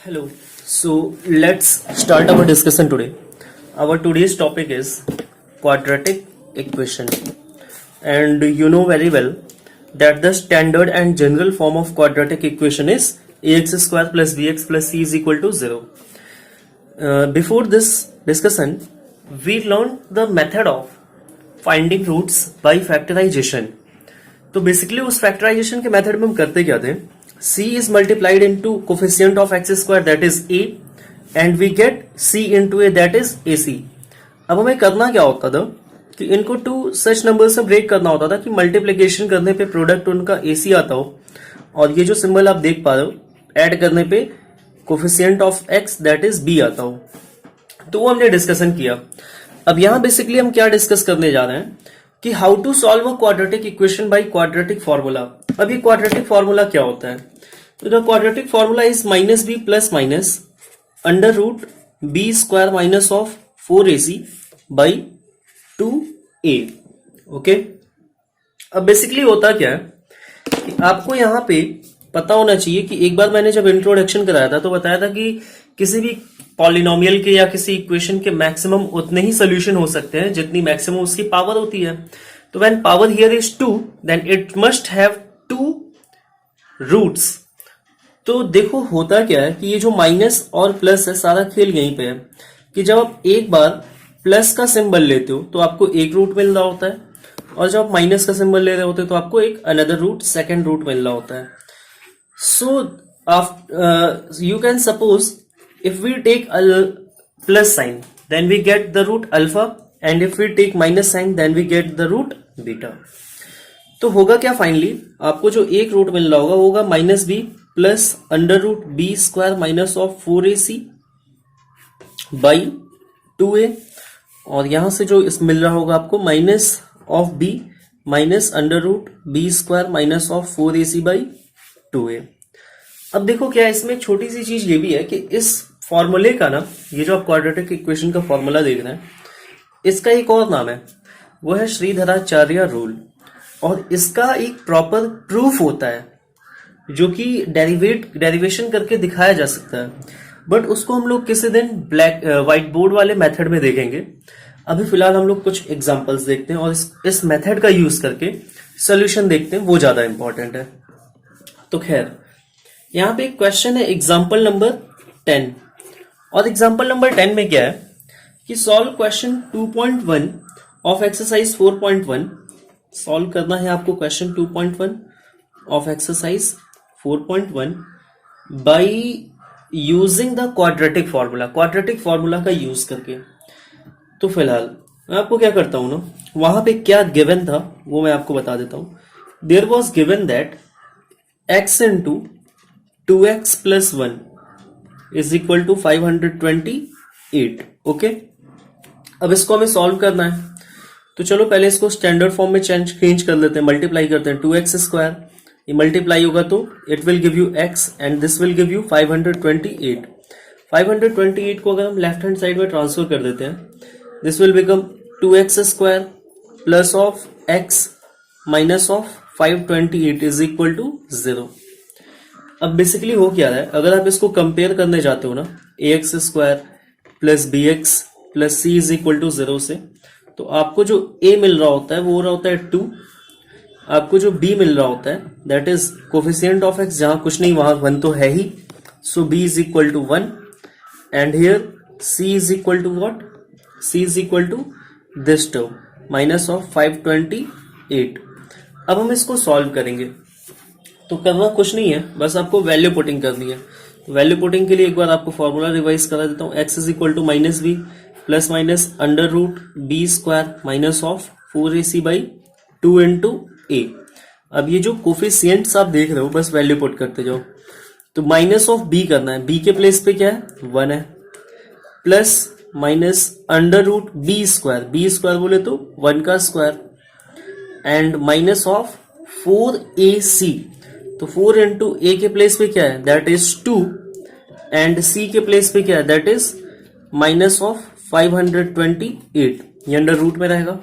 Hello. So let's start our discussion today. Our today's topic is quadratic equation. And you know very well that the standard and general form of quadratic equation is ax square plus bx plus c is equal to 0. Before this discussion, we learned the method of finding roots by factorization. तो basically उस factorisation के method में हम करते क्या थे, c is multiplied into coefficient of x square that is a and we get c into a that is ac. अब हमें करना क्या होता था कि इनको टू सच नंबर से ब्रेक करना होता था कि मल्टीप्लिकेशन करने पे प्रोडक्ट उनका ac आता हो और ये जो सिंबल आप देख पा रहे हो ऐड करने पे coefficient of x that is b आता हो। तो वो हमने डिस्कशन किया। अब यहां बेसिकली हम क्या डिस्कस करने जा रहे हैं कि how to solve a quadratic equation by quadratic formula. अब ये क्वाड्रेटिक फॉर्मूला क्या होता है? तो the quadratic formula is minus B plus minus under root B square minus of 4ac by 2a। Okay, अब बेसिकली होता क्या है कि आपको यहां पे पता होना चाहिए कि एक बार मैंने जब इंट्रोडक्शन कराया था तो बताया था कि किसी भी पॉलिनोमियल के या किसी इक्वेशन के मैक्सिमम उतने ही सोल्यूशन हो सकते हैं जितनी मैक्सिमम उसकी पावर होती है। तो when power here is 2 then it must have 2 roots. तो देखो होता क्या है कि ये जो माइनस और प्लस है सारा खेल यहीं पे है कि जब आप एक बार प्लस का सिंबल लेते हो तो आपको एक रूट मिल रहा होता है और जब आप माइनस का सिंबल ले रहे होते हो तो आपको एक अनदर रूट सेकेंड रूट मिल रहा होता है। सो you can suppose if we take a plus sign then we get the root alpha and if we take minus sign then we get the root beta। तो होगा क्या finally आपको जो एक रूट मिल रहा होगा minus B plus under root B square minus of 4ac by 2a और यहां से जो इस मिल रहा होगा आपको minus of b minus under root B square minus of 4ac by 2a। अब देखो क्या इसमें एक छोटी सी चीज ये भी है कि इस फॉर्मूले का ना, ये जो आप क्वाड्रेटिक इक्वेशन का फॉर्मूला देख रहे हैं इसका एक और नाम है, वो है श्रीधराचार्य रूल और इसका एक प्रॉपर प्रूफ होता है जो कि डेरिवेशन करके दिखाया जा सकता है, बट उसको हम लोग किसी दिन व्हाइट बोर्ड वाले मेथड में देखेंगे। अभी फिलहाल हम लोग कुछ एग्जांपल्स देखते हैं और इस मेथड का यूज करके सोल्यूशन देखते हैं, वो ज्यादा इंपॉर्टेंट है। तो खैर यहां पे एक क्वेश्चन है एग्जांपल नंबर 10 और एग्जांपल नंबर 10 में क्या है कि solve question 2.1 of exercise 4.1। Solve करना है आपको question 2.1 of exercise 4.1 by using the quadratic formula, quadratic formula का यूज करके। तो फिलहाल मैं आपको क्या करता हूं ना, वहां पे क्या गिवन था वो मैं आपको बता देता हूं। There was given that x into 2x plus 1 is equal to 528। Okay, अब इसको हमें सॉल्व करना है तो चलो पहले इसको स्टैंडर्ड फॉर्म में चेंज कर लेते हैं, मल्टीप्लाई करते हैं। 2x स्क्वायर ये मल्टीप्लाई होगा तो it will give you x and this will give you 528। 528 को अगर हम लेफ्ट हैंड साइड में ट्रांसफर कर देते हैं this will become 2x square plus of x minus of 528 is equal to 0। अब बेसिकली हो क्या रहा है, अगर आप इसको कंपेयर करने जाते हो ना ax square plus b x plus c is equal to 0 से, तो आपको जो a मिल रहा होता है वो हो रहा होता है 2, आपको जो b मिल रहा होता है that is coefficient of x, जहां कुछ नहीं वहां 1 तो है ही, so b is equal to 1 and here c is equal to what, c is equal to this term minus of 528। अब हम इसको सॉल्व करेंगे तो करना कुछ नहीं है, बस आपको वैल्यू पुटिंग करनी है। तो वैल्यू पुटिंग के लिए एक बार आपको फॉर्मूला रिवाइज करा देता हूँ। x is equal to minus B plus minus under root B square minus of 4ac by 2 into A. अब ये जो कोफिशिएंट्स आप देख रहे हो बस वैल्यू पुट करते जाओ। तो माइनस ऑफ b करना है, b के प्लेस पे क्या है 1 है, plus minus under root B square बोले तो 1 का square and minus of 4ac। तो 4 इंटू ए के प्लेस पे क्या है दैट इज 2 एंड सी के प्लेस पे क्या है दैट इज माइनस ऑफ 528, ये अंडर रूट में रहेगा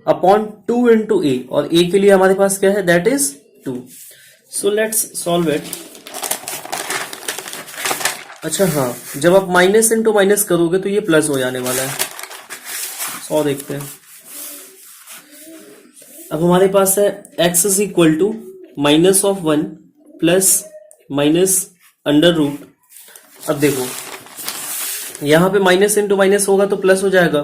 अपॉन 2 इंटू ए और ए के लिए हमारे पास क्या है that is 2। So let's solve it. अच्छा हाँ, जब आप माइनस इंटू माइनस करोगे तो ये प्लस हो जाने वाला है। 100 देखते हैं। अब हमारे पास है x is equal to minus of 1 plus minus under root. अब देखो यहां पे माइनस इंटू माइनस होगा तो प्लस हो जाएगा,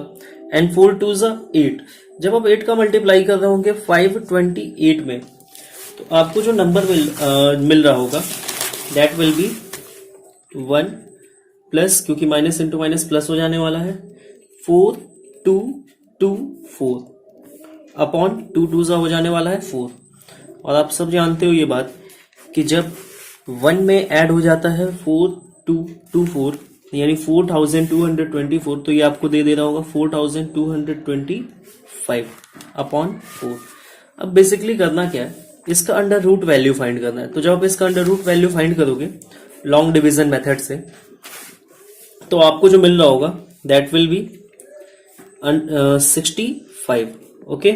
एंड 4 टू ज़ा 8। जब आप 8 का मल्टीप्लाई कर रहे होंगे 528 में, तो आपको जो नंबर मिल रहा होगा दैट विल बी 1 प्लस, क्योंकि माइनस इंटू माइनस प्लस हो जाने वाला है, 4224 अपॉन 2 टू ज़ा हो जाने वाला है 4। और आप सब जानते हो ये बात कि जब 1 में ऐड हो जाता है 4224 यानी 4224, तो ये आपको दे रहा होगा 4225 अपॉन 4। अब बेसिकली करना क्या है, इसका अंडर रूट वैल्यू फाइंड करना है। तो जब आप इसका अंडर रूट वैल्यू फाइंड करोगे लॉन्ग डिवीजन मेथड से, तो आपको जो मिल रहा होगा that will be 65, okay,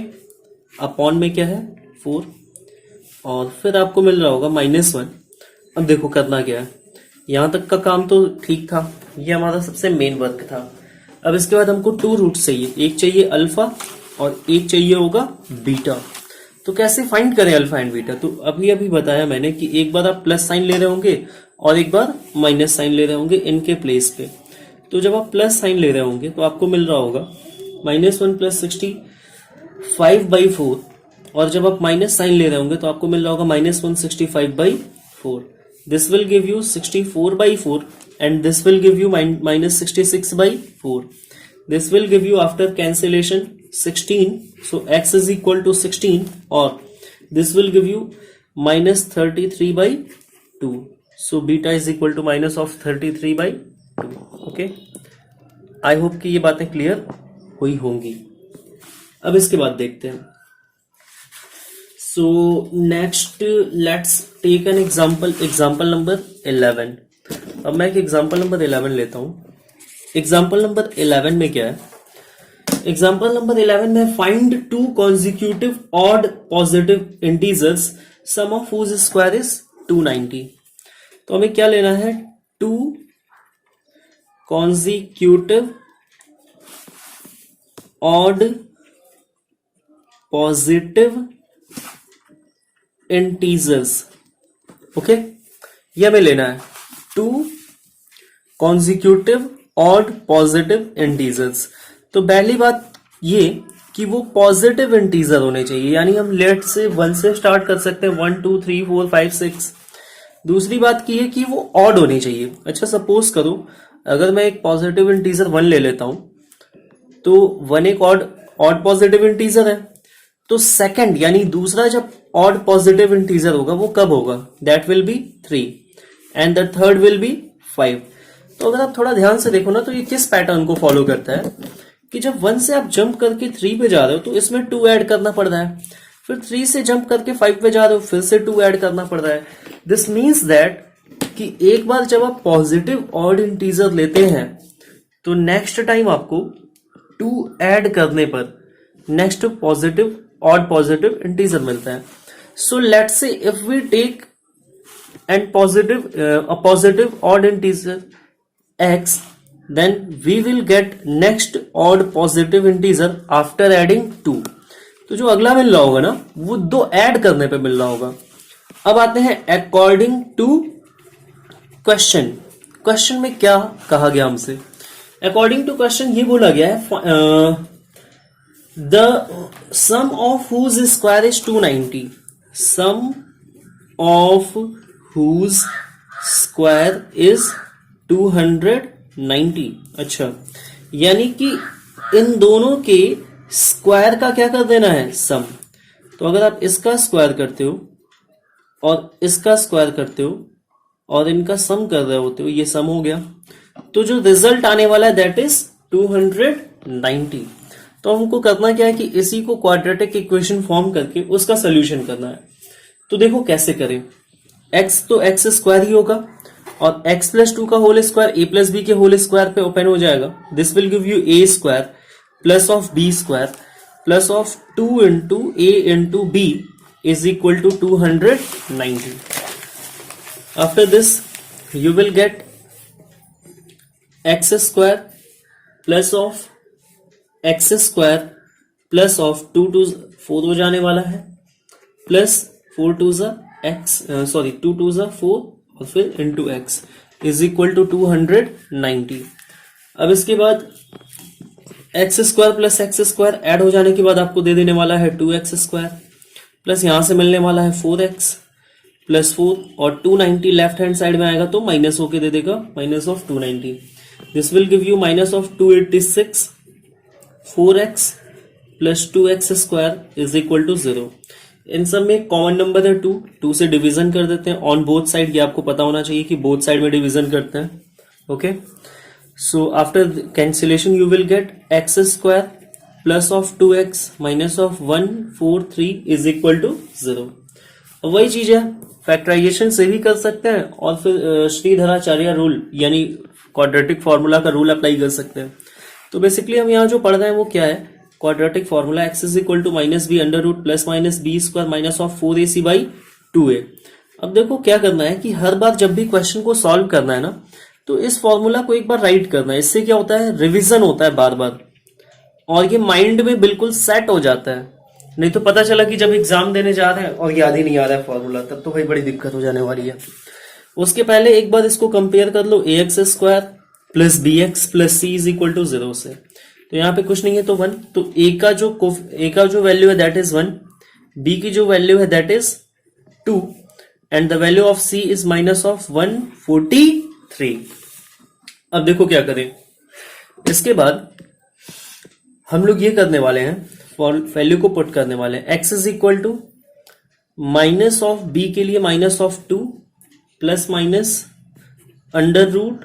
upon में क्या है 4, और फिर आपको मिल रहा होगा -1। अब देखो करना क्या है, यहां तक का काम तो ठीक था, ये हमारा सबसे मेन वर्क था। अब इसके बाद हमको 2 रूट चाहिए, एक चाहिए अल्फा और एक चाहिए होगा बीटा। तो कैसे फाइंड करें अल्फा एंड बीटा? तो अभी बताया मैंने कि एक बार आप प्लस साइन ले रहे होंगे और एक बार माइनस साइन ले रहे होंगे इनके प्लेस पे। तो जब आप प्लस साइन ले रहे होंगे तो आपको मिल रहा होगा -1 प्लस 65/4, और जब आप माइनस साइन ले रहे होंगे तो आपको मिल रहा होगा -165/4। This will give you 64/4 and this will give you minus 66/4. This will give you after cancellation 16. So x is equal to 16, or this will give you minus 33/2. So beta is equal to minus of 33/2. Okay. I hope कि ये बातें clear हुई होंगी। अब इसके बाद देखते हैं। So next let's take an example number 11. अब मैं एक एग्जाम्पल नंबर 11 लेता हूं। एग्जाम्पल नंबर 11 में क्या है, एग्जाम्पल नंबर 11 में find 2 consecutive odd positive integers sum of whose square is 290। तो हमें क्या लेना है, 2 consecutive odd positive integers, okay, ये हमें लेना है 2 consecutive odd positive integers। तो पहली बात ये कि वो पॉजिटिव इंटीजर होने चाहिए, यानी हम लेट से 1 से स्टार्ट कर सकते हैं, 1 2 3 4 5 6। दूसरी बात की है कि वो ऑड होनी चाहिए। अच्छा सपोज करो अगर मैं एक पॉजिटिव इंटीजर 1 ले लेता हूं, तो 1 एक ऑड पॉजिटिव इंटीजर है, तो सेकंड यानी दूसरा जब ऑड पॉजिटिव इंटीजर होगा वो कब होगा, that will be 3 and the third will be 5। तो अगर आप थोड़ा ध्यान से देखो ना, तो ये किस पैटर्न को फॉलो करता है कि जब 1 से आप जंप करके 3 पे जा रहे हो तो इसमें 2 ऐड करना पड़ रहा है, फिर 3 से जंप करके 5 पे जा रहे हो फिर से 2 ऐड करना पड़ रहा है। दिस मीन्स दैट कि एक बार जब आप पॉजिटिव ऑड इंटीजर लेते हैं तो नेक्स्ट टाइम आपको 2 ऐड करने पर next positive odd positive integer मिलता है। So let's say if we take and a positive odd integer x, then we will get next odd positive integer after adding 2। तो जो अगला मिल रहा होगा ना वो 2 ऐड करने पे मिल रहा होगा। अब आते हैं अकॉर्डिंग टू क्वेश्चन में क्या कहा गया हमसे। अकॉर्डिंग टू क्वेश्चन ये बोला गया है the sum of whose square is 290, sum of whose square is 290। अच्छा, यानी कि इन दोनों के स्क्वायर का क्या कर देना है, सम। तो अगर आप इसका स्क्वायर करते हो और इसका स्क्वायर करते हो और इनका सम कर रहे होते हो, ये सम हो गया, तो जो रिजल्ट आने वाला है दैट इज 290। तो हमको करना क्या है कि इसी को क्वाड्रेटिक इक्वेशन फॉर्म करके उसका सोल्यूशन करना है। तो देखो कैसे करें, x तो एक्स स्क्वायर ही होगा और x प्लस 2 का whole square a plus b के होल स्क्वायर पे ओपन हो जाएगा। This will give you a square plus of b square plus of 2 into a into b is equal to 290। After this you will get x square plus of x square plus of 2 to 4 हो जाने वाला है, plus 4 to ज़ा x, sorry 2 to ज़ा 4 और फिर into x is equal to 290। अब इसके बाद x square plus x square add हो जाने के बाद आपको दे देने वाला है 2x स्क्वायर, प्लस यहां से मिलने वाला है 4x प्लस 4 और 290 लेफ्ट हैंड साइड में आएगा तो माइनस होके दे देगा minus of 290। This will give you minus of 286, 4x plus 2x square is equal to 0। इन सब में कॉमन नंबर है 2, 2 से डिवीजन कर देते हैं ऑन बोथ साइड। ये आपको पता होना चाहिए कि बोथ साइड में डिवीजन करते हैं। Okay, so after cancellation you will get x square plus of 2x minus of 143 is equal to 0। वही चीज है, फैक्टराइजेशन से भी कर सकते हैं और फिर श्रीधराचार्य रूल यानी क्वाड्रेटिक फॉर्मूला का रूल अप्लाई कर सकते हैं। तो बेसिकली हम यहाँ जो पढ़ रहे हैं वो क्या है, quadratic formula x is equal to minus b under root plus minus b square minus of 4ac by 2a। अब देखो क्या करना है कि हर बार जब भी क्वेश्चन को सॉल्व करना है ना, तो इस फॉर्मूला को एक बार राइट करना है। इससे क्या होता है, रिवीजन होता है बार बार और ये माइंड में बिल्कुल सेट हो जाता है। नहीं तो पता चला कि जब एग्जाम देने जा रहे हैं और याद ही नहीं आ रहा है फॉर्मूला, तब तो भाई बड़ी दिक्कत हो जाने वाली है। उसके पहले एक बार इसको कंपेयर कर लो ax square plus b x plus c is equal to 0 से। तो यहाँ पे कुछ नहीं है तो 1, तो a का जो वैल्यू है दैट इज 1, b की जो वैल्यू है that is 2 and the value of c is minus of 143। अब देखो क्या करें, इसके बाद हम लोग ये करने वाले हैं, वैल्यू को पुट करने वाले हैं। x is equal to minus of b के लिए minus of 2 plus minus under root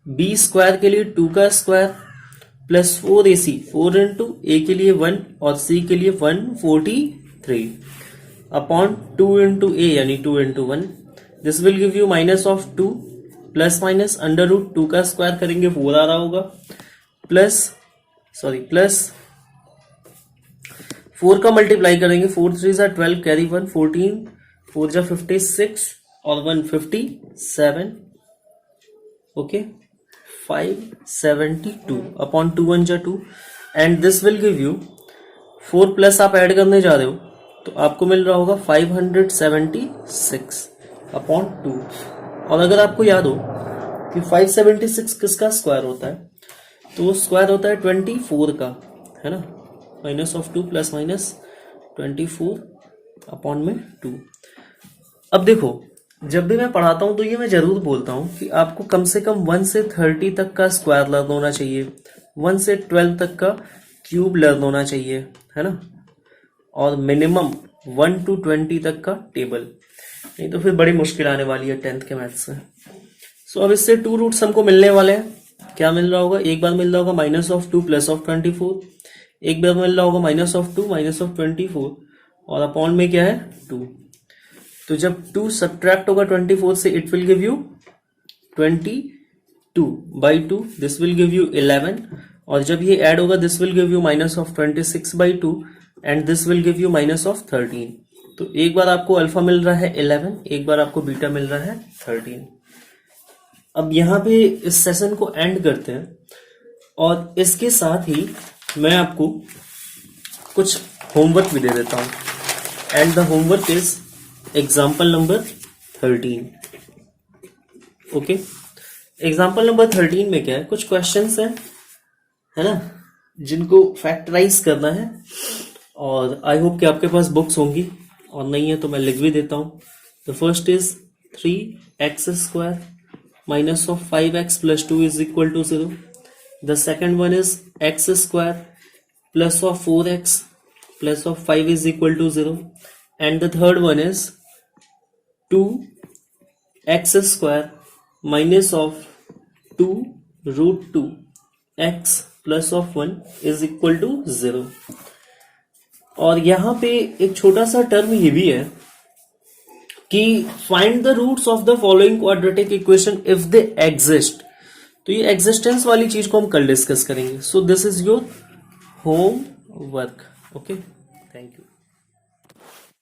b square के लिए 2 का square plus 4ac, 4 into a के लिए 1 और c के लिए 143 अपॉन 2 इंटू a यानी 2 into 1। This will give you minus of 2 plus minus under root 2 का स्क्वायर करेंगे 4 आ रहा होगा, प्लस 4 का मल्टीप्लाई करेंगे, 4 3 जा 12 कैरी 1 14 4 जा 56 और 157 ओके 572 अपॉन 2 1 जा 2 and this will give you 4 plus आप ऐड करने जा रहे हो तो आपको मिल रहा होगा 576 अपॉन 2। और अगर आपको याद हो कि 576 किसका स्क्वायर होता है, तो वो स्क्वायर होता है 24 का, है ना, minus of 2 plus minus 24 upon में 2। अब देखो जब भी मैं पढ़ाता हूं तो ये मैं जरूर बोलता हूं कि आपको कम से कम 1 से 30 तक का स्क्वायर लर्न होना चाहिए, 1 से 12 तक का क्यूब लर्न होना चाहिए, है ना, और मिनिमम 1 to 20 तक का टेबल, नहीं तो फिर बड़ी मुश्किल आने वाली है 10th के मैथ्स से। सो अब इससे 2 रूट्स हमको मिलने वाले हैं। क्या मिल रहा होगा, एक बार मिल रहा होगा माइनस ऑफ 2 प्लस ऑफ 24, एक बार मिल रहा होगा माइनस ऑफ 2 माइनस ऑफ 24 और अपॉन में क्या है 2। तो जब 2 सब्ट्रैक्ट होगा 24 से it will give you 22 by 2, this will give you 11 और जब ये ऐड होगा this will give you minus of 26 by 2 and this will give you minus of 13। तो एक बार आपको अल्फा मिल रहा है 11, एक बार आपको बीटा मिल रहा है 13। अब यहाँ पे इस सेशन को एंड करते हैं और इसके साथ ही मैं आपको कुछ होमवर्क भी दे देता हूँ and the homework is example number 13। Okay, example number 13 में क्या है, कुछ क्वेश्चंस हैं, है ना, जिनको फैक्टराइज करना है और आई होप कि आपके पास बुक्स होंगी और नहीं है तो मैं लिख भी देता हूँ। The first is 3x square minus of 5x plus 2 is equal to 0। The second one is x square plus of 4x plus of 5 is equal to 0 and the third one is 2x square minus of 2 root 2 x plus of 1 is equal to 0। और यहां पे एक छोटा सा term ये भी है कि find the roots of the following quadratic equation if they exist. तो ये एग्जिस्टेंस वाली चीज को हम कल डिस्कस करेंगे। So this is your home work. Okay, thank you.